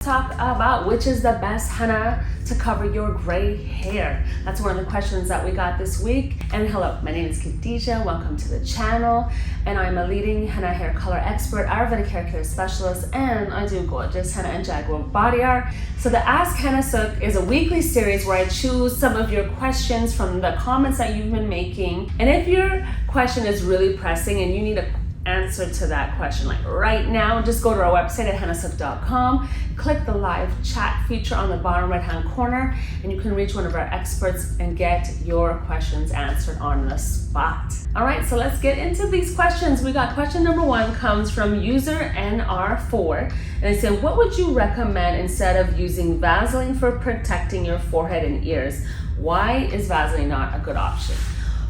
Talk about which is the best henna to cover your gray hair. That's one of the questions that we got this week. And hello, my name is Khadija. Welcome to the channel. And I'm a leading henna hair color expert, Ayurvedic hair care specialist, and I do gorgeous henna and jaguar body art. So the Ask Henna Sooq is a weekly series where I choose some of your questions from the comments that you've been making. And if your question is really pressing and you need a answer to that question like right now, just go to our website at hennasooq.com, click the live chat feature on the bottom right hand corner, and you can reach one of our experts and get your questions answered on the spot. All right, so let's get into these questions. We got question number one, comes from user NR4, and it said, what would you recommend instead of using Vaseline for protecting your forehead and ears? Why is Vaseline not a good option?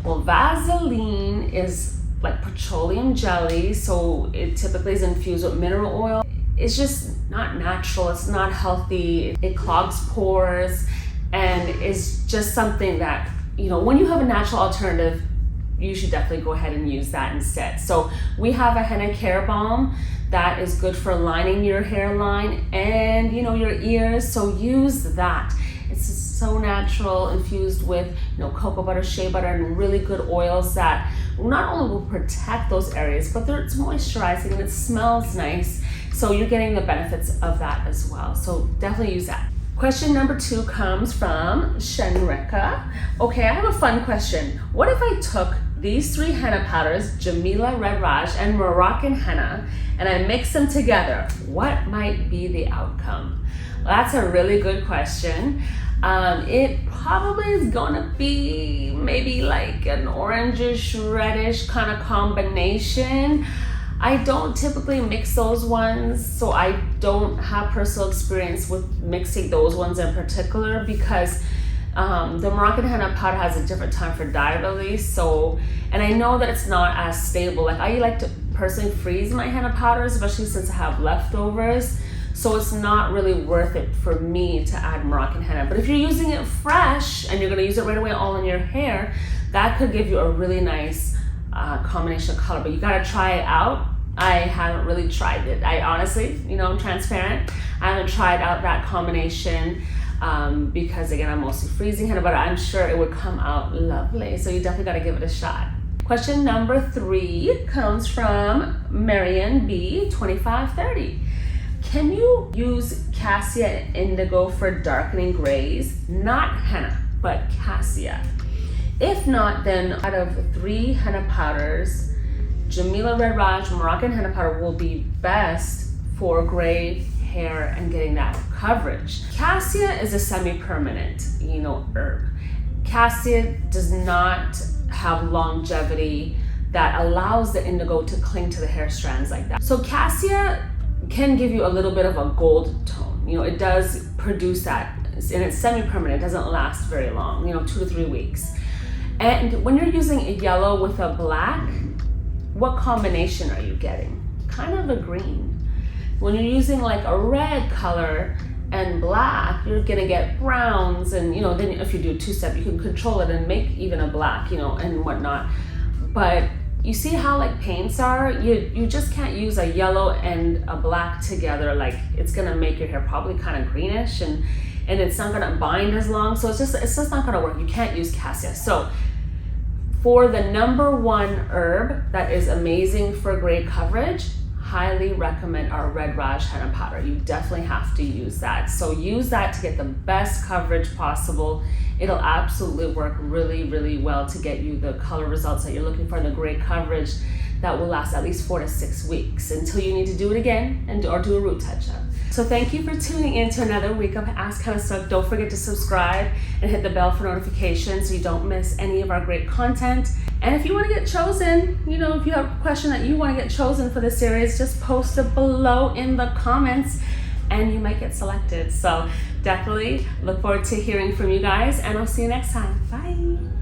Well, Vaseline is like petroleum jelly, so it typically is infused with mineral oil. It's just not natural, it's not healthy, it clogs pores, and it's just something that, you know, when you have a natural alternative, you should definitely go ahead and use that instead. So we have a henna care balm that is good for lining your hairline and, you know, your ears, so use that. It's so natural, infused with, you know, cocoa butter, shea butter, and really good oils that not only will protect those areas, but it's moisturizing and it smells nice. So you're getting the benefits of that as well. So definitely use that. Question number two comes from Shenrika. Okay, I have a fun question. What if I took these three henna powders, Jamila, Red Raj, and Moroccan henna, and I mix them together? What might be the outcome? Well, that's a really good question. It probably is gonna be maybe like an orangish, reddish kind of combination. I don't typically mix those ones, so I don't have personal experience with mixing those ones in particular because the Moroccan henna powder has a different time for dye release. So, and I know that it's not as stable. Like I like to personally freeze my henna powders, especially since I have leftovers. So it's not really worth it for me to add Moroccan henna. But if you're using it fresh and you're gonna use it right away all in your hair, that could give you a really nice combination of color. But you gotta try it out. I haven't really tried it. I honestly, you know, I'm transparent. I haven't tried out that combination because again, I'm mostly freezing henna, but I'm sure it would come out lovely. So you definitely gotta give it a shot. Question number three comes from Marian B, 2530. Can you use cassia indigo for darkening grays? Not henna, but cassia. If not, then out of three henna powders, Jamila, Red Raj, Moroccan henna powder will be best for gray hair and getting that coverage. Cassia is a semi-permanent, you know, herb. Cassia does not have longevity that allows the indigo to cling to the hair strands like that. So cassia can give you a little bit of a gold tone. You know, it does produce that, and it's semi-permanent, it doesn't last very long, you know, 2 to 3 weeks. And when you're using a yellow with a black, what combination are you getting? Kind of a green. When you're using like a red color and black, you're gonna get browns, and you know, then if you do two-step, you can control it and make even a black, you know, and whatnot. But you see how like paints are, you just can't use a yellow and a black together. Like it's gonna make your hair probably kind of greenish, and it's not gonna bind as long. So it's just not gonna work. You can't use cassia. So for the number one herb that is amazing for gray coverage, highly recommend our Red Raj henna powder. You definitely have to use that. So use that to get the best coverage possible. It'll absolutely work really, really well to get you the color results that you're looking for, the gray coverage that will last at least 4 to 6 weeks until you need to do it again or do a root touch-up. So thank you for tuning in to another week of Ask Henna Sooq. Don't forget to subscribe and hit the bell for notifications so you don't miss any of our great content. And if you want to get chosen, you know, if you have a question that you want to get chosen for the series, just post it below in the comments and you might get selected. So definitely look forward to hearing from you guys, and I'll see you next time. Bye.